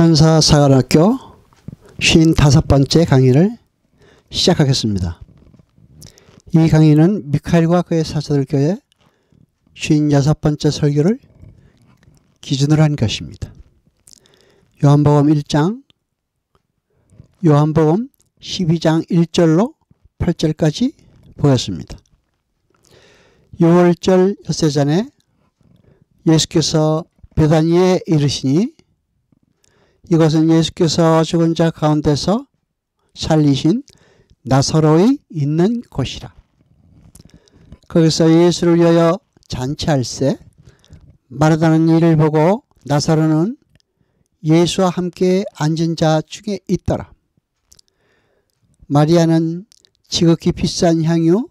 천사사관학교 55번째 강의를 시작하겠습니다. 이 강의는 미카엘과 그의 사도들 교회 56번째 설교를 기준으로 한 것입니다. 요한복음 1장, 요한복음 12장 1절로 8절까지 보였습니다. 6월절 엿새 전에 예수께서 베다니에 이르시니 이것은 예수께서 죽은 자 가운데서 살리신 나사로의 있는 곳이라. 거기서 예수를 위하여 잔치할세 마르다는 이를 보고 나사로는 예수와 함께 앉은 자 중에 있더라. 마리아는 지극히 비싼 향유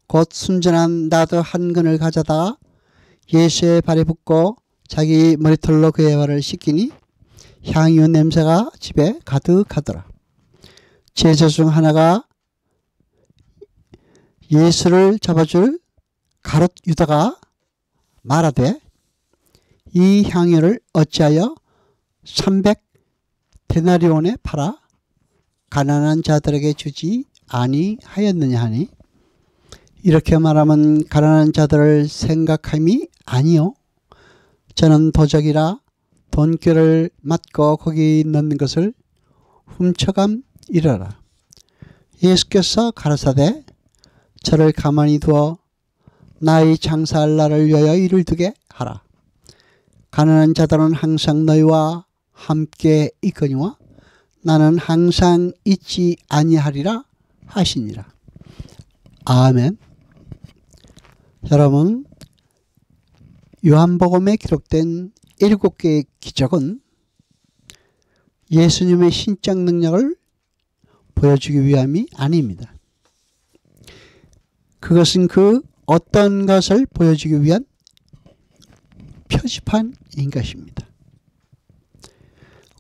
곧 순전한 나드 한 근을 가져다가 예수의 발에 붓고 자기 머리털로 그의 발을 씻기니 향유 냄새가 집에 가득하더라. 제자 중 하나가 예수를 잡아줄 가롯 유다가 말하되 이 향유를 어찌하여 300데나리온에 팔아 가난한 자들에게 주지 아니하였느냐 하니, 이렇게 말하면 가난한 자들을 생각함이 아니요 저는 도적이라 돈꾀를 맞고 거기 넣는 것을 훔쳐감이러라. 예수께서 가라사대 저를 가만히 두어 나의 장사할 날을 위하여 이를 두게 하라. 가난한 자들은 항상 너희와 함께 있거니와 나는 항상 있지 아니하리라 하시니라. 아멘. 여러분, 요한복음에 기록된 7개의 기적은 예수님의 신적 능력을 보여주기 위함이 아닙니다. 그것은 그 어떤 것을 보여주기 위한 표지판인 것입니다.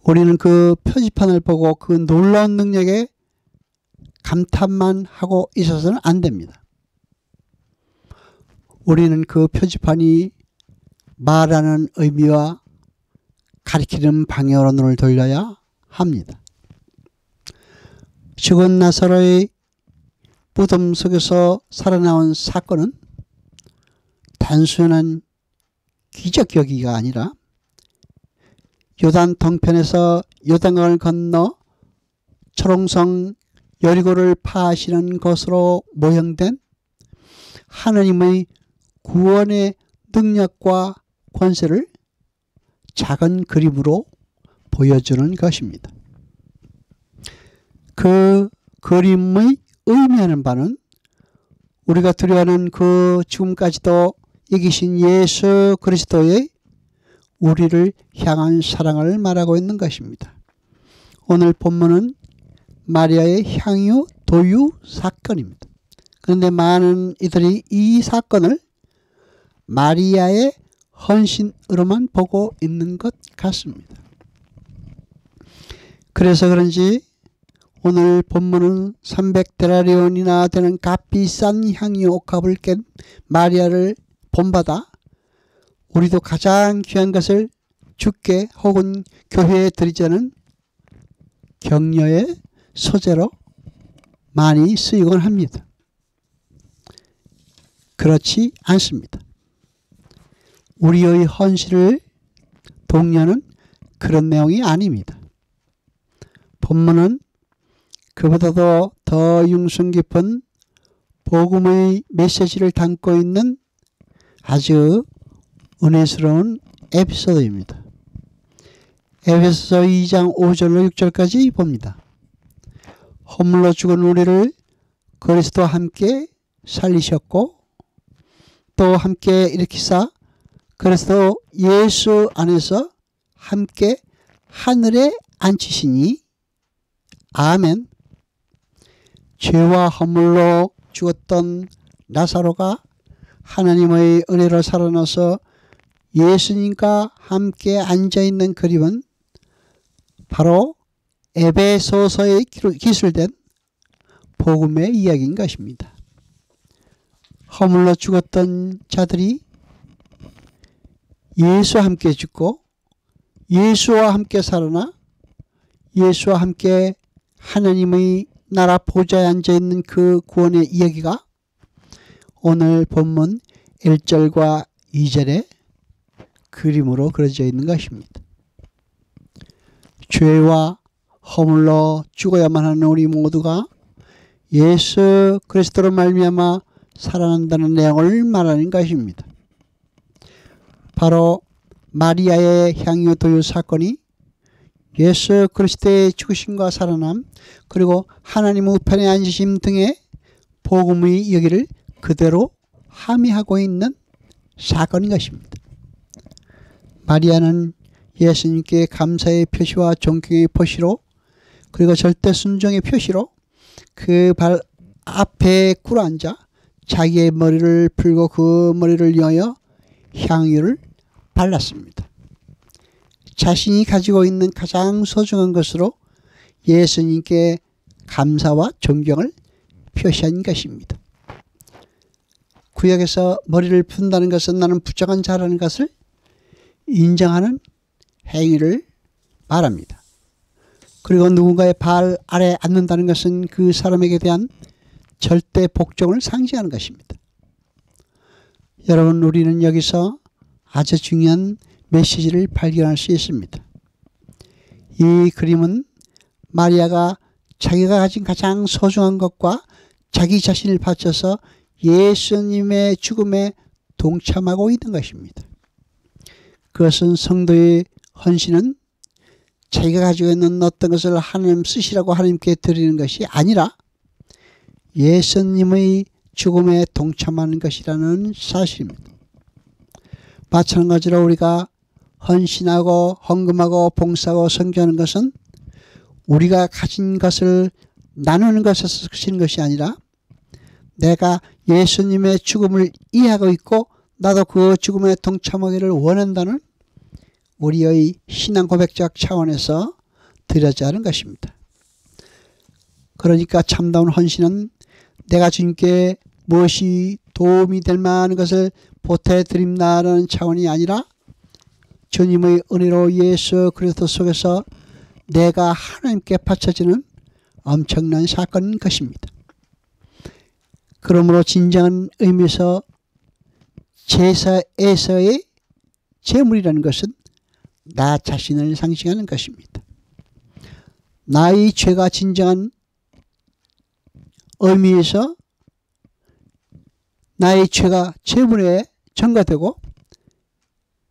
우리는 그 표지판을 보고 그 놀라운 능력에 감탄만 하고 있어서는 안 됩니다. 우리는 그 표지판이 말하는 의미와 가리키는 방향으로 눈을 돌려야 합니다. 죽은 나사로의 무덤 속에서 살아나온 사건은 단순한 기적이기가 아니라 요단 동편에서 요단강을 건너 초롱성 여리고를 파하시는 것으로 모형된 하나님의 구원의 능력과 권세를 작은 그림으로 보여주는 것입니다. 그 그림의 의미하는 바는 우리가 두려워하는 그 지금까지도 이기신 예수 그리스도의 우리를 향한 사랑을 말하고 있는 것입니다. 오늘 본문은 마리아의 향유 도유 사건입니다. 그런데 많은 이들이 이 사건을 마리아의 헌신으로만 보고 있는 것 같습니다. 그래서 그런지 오늘 본문은 300데나리온이나 되는 값비싼 향유 옥합을 깬 마리아를 본받아 우리도 가장 귀한 것을 주께 혹은 교회에 드리자는 격려의 소재로 많이 쓰이곤 합니다. 그렇지 않습니다. 우리의 헌신을 독려하는 그런 내용이 아닙니다. 본문은 그보다도 더 융성 깊은 복음의 메시지를 담고 있는 아주 은혜스러운 에피소드입니다. 에베소서 2장 5절로 6절까지 봅니다. 허물로 죽은 우리를 그리스도와 함께 살리셨고 또 함께 일으키사 그리스도 예수 안에서 함께 하늘에 앉히시니 아멘. 죄와 허물로 죽었던 나사로가 하나님의 은혜로 살아나서 예수님과 함께 앉아있는 그림은 바로 에베소서에 기술된 복음의 이야기인 것입니다. 허물로 죽었던 자들이 예수와 함께 죽고 예수와 함께 살아나 예수와 함께 하나님의 나라 보좌에 앉아있는 그 구원의 이야기가 오늘 본문 1절과 2절에 그림으로 그려져 있는 것입니다. 죄와 허물로 죽어야만 하는 우리 모두가 예수 그리스도로 말미암아 살아난다는 내용을 말하는 것입니다. 바로 마리아의 향유 도유 사건이 예수 그리스도의 죽으심과 살아남 그리고 하나님 우편에 앉으심 등의 복음의 여기를 그대로 함의하고 있는 사건인 것입니다. 마리아는 예수님께 감사의 표시와 존경의 표시로 그리고 절대 순종의 표시로 그 발 앞에 꿇어앉아 자기의 머리를 풀고 그 머리를 위하여 향유를 발랐습니다. 자신이 가지고 있는 가장 소중한 것으로 예수님께 감사와 존경을 표시한 것입니다. 구약에서 머리를 푼다는 것은 나는 부정한 자라는 것을 인정하는 행위를 말합니다. 그리고 누군가의 발 아래 앉는다는 것은 그 사람에게 대한 절대 복종을 상징하는 것입니다. 여러분, 우리는 여기서 아주 중요한 메시지를 발견할 수 있습니다. 이 그림은 마리아가 자기가 가진 가장 소중한 것과 자기 자신을 바쳐서 예수님의 죽음에 동참하고 있는 것입니다. 그것은 성도의 헌신은 자기가 가지고 있는 어떤 것을 하나님 쓰시라고 하나님께 드리는 것이 아니라 예수님의 죽음에 동참하는 것이라는 사실입니다. 마찬가지로 우리가 헌신하고 헌금하고 봉사하고 선교하는 것은 우리가 가진 것을 나누는 것에서 쓰시는 것이 아니라 내가 예수님의 죽음을 이해하고 있고 나도 그 죽음에 동참하기를 원한다는 우리의 신앙 고백적 차원에서 드려져야 하는 것입니다. 그러니까 참다운 헌신은 내가 주님께 무엇이 도움이 될 만한 것을 보태드린다는 차원이 아니라 주님의 은혜로 예수 그리스도 속에서 내가 하나님께 바쳐지는 엄청난 사건인 것입니다. 그러므로 진정한 의미에서 제사에서의 제물이라는 것은 나 자신을 상징하는 것입니다. 나의 죄가 진정한 의미에서 나의 죄가 제물에 전가되고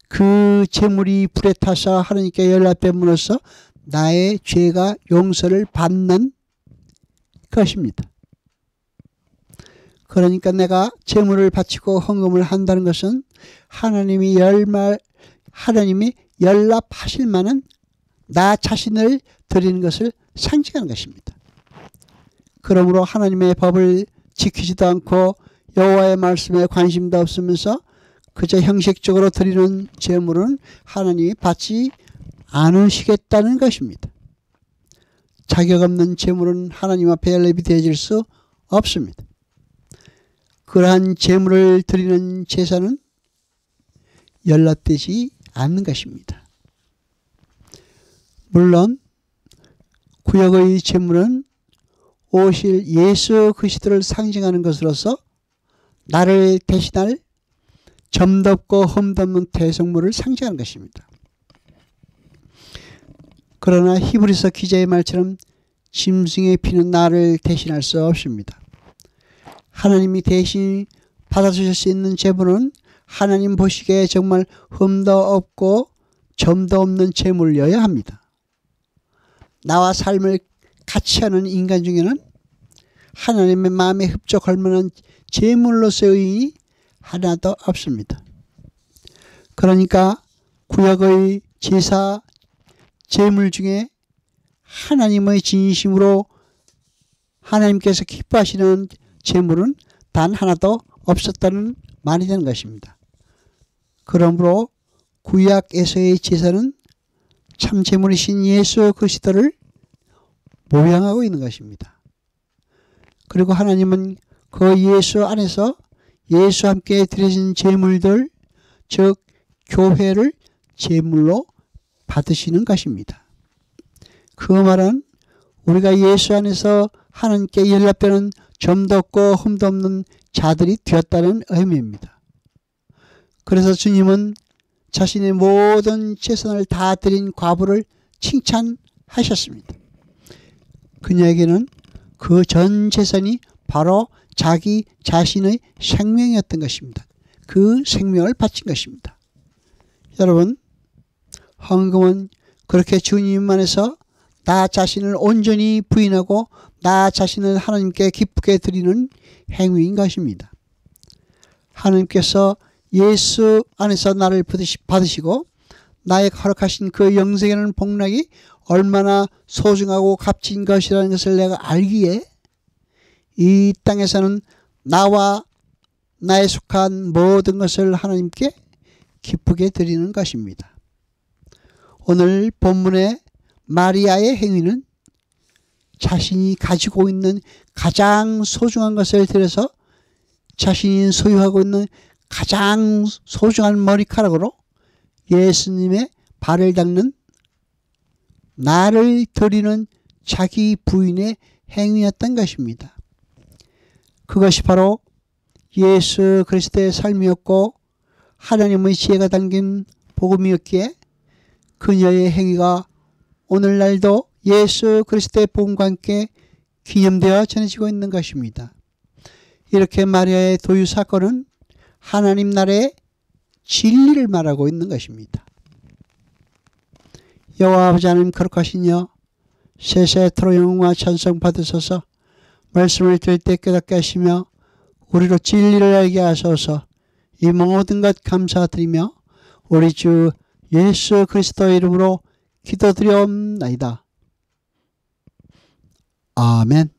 그 제물이 불에 타서 하나님께 연락됨으로써 나의 죄가 용서를 받는 것입니다. 그러니까 내가 제물을 바치고 헌금을 한다는 것은 하나님이 연락하실 만한 나 자신을 드리는 것을 상징하는 것입니다. 그러므로 하나님의 법을 지키지도 않고 여호와의 말씀에 관심도 없으면서 그저 형식적으로 드리는 제물은 하나님이 받지 않으시겠다는 것입니다. 자격 없는 제물은 하나님 앞에 연립이 되어질 수 없습니다. 그러한 제물을 드리는 제사는 연락되지 않는 것입니다. 물론 구약의 제물은 오실 예수 그리스도를 상징하는 것으로서 나를 대신할 점도 없고 흠도 없는 대속물을 상징하는 것입니다. 그러나 히브리서 기자의 말처럼 짐승의 피는 나를 대신할 수 없습니다. 하나님이 대신 받아주실 수 있는 제물은 하나님 보시기에 정말 흠도 없고 점도 없는 제물이어야 합니다. 나와 삶을 같이 하는 인간 중에는 하나님의 마음에 흡족할 만한 제물로서의 의인이 하나도 없습니다. 그러니까 구약의 제사 제물 중에 하나님의 진심으로 하나님께서 기뻐하시는 제물은 단 하나도 없었다는 말이 되는 것입니다. 그러므로 구약에서의 제사는 참 제물이신 예수 그리스도를 모양하고 있는 것입니다. 그리고 하나님은 그 예수 안에서 예수와 함께 드려진 제물들, 즉 교회를 제물로 받으시는 것입니다. 그 말은 우리가 예수 안에서 하나님께 연락되는 점도 없고 흠도 없는 자들이 되었다는 의미입니다. 그래서 주님은 자신의 모든 재산을 다 드린 과부를 칭찬하셨습니다. 그녀에게는 그 전 재산이 바로 자기 자신의 생명이었던 것입니다. 그 생명을 바친 것입니다. 여러분, 헌금은 그렇게 주님 안에서 나 자신을 온전히 부인하고 나 자신을 하나님께 기쁘게 드리는 행위인 것입니다. 하나님께서 예수 안에서 나를 받으시고 나의 허락하신 그 영생이라는 복락이 얼마나 소중하고 값진 것이라는 것을 내가 알기에 이 땅에서는 나와 나에 속한 모든 것을 하나님께 기쁘게 드리는 것입니다. 오늘 본문의 마리아의 행위는 자신이 가지고 있는 가장 소중한 것을 들여서 자신이 소유하고 있는 가장 소중한 머리카락으로 예수님의 발을 닦는 나를 드리는 자기 부인의 행위였던 것입니다. 그것이 바로 예수 그리스도의 삶이었고 하나님의 지혜가 담긴 복음이었기에 그녀의 행위가 오늘날도 예수 그리스도의 복음과 함께 기념되어 전해지고 있는 것입니다. 이렇게 마리아의 도유 사건은 하나님 나라의 진리를 말하고 있는 것입니다. 여호와 아버지 하나님 거룩하시며 세세토록 영광과 찬송 받으소서. 말씀을 들을 때 깨닫게 하시며 우리로 진리를 알게 하소서. 이 모든 것 감사드리며 우리 주 예수 그리스도의 이름으로 기도드리옵나이다. 아멘.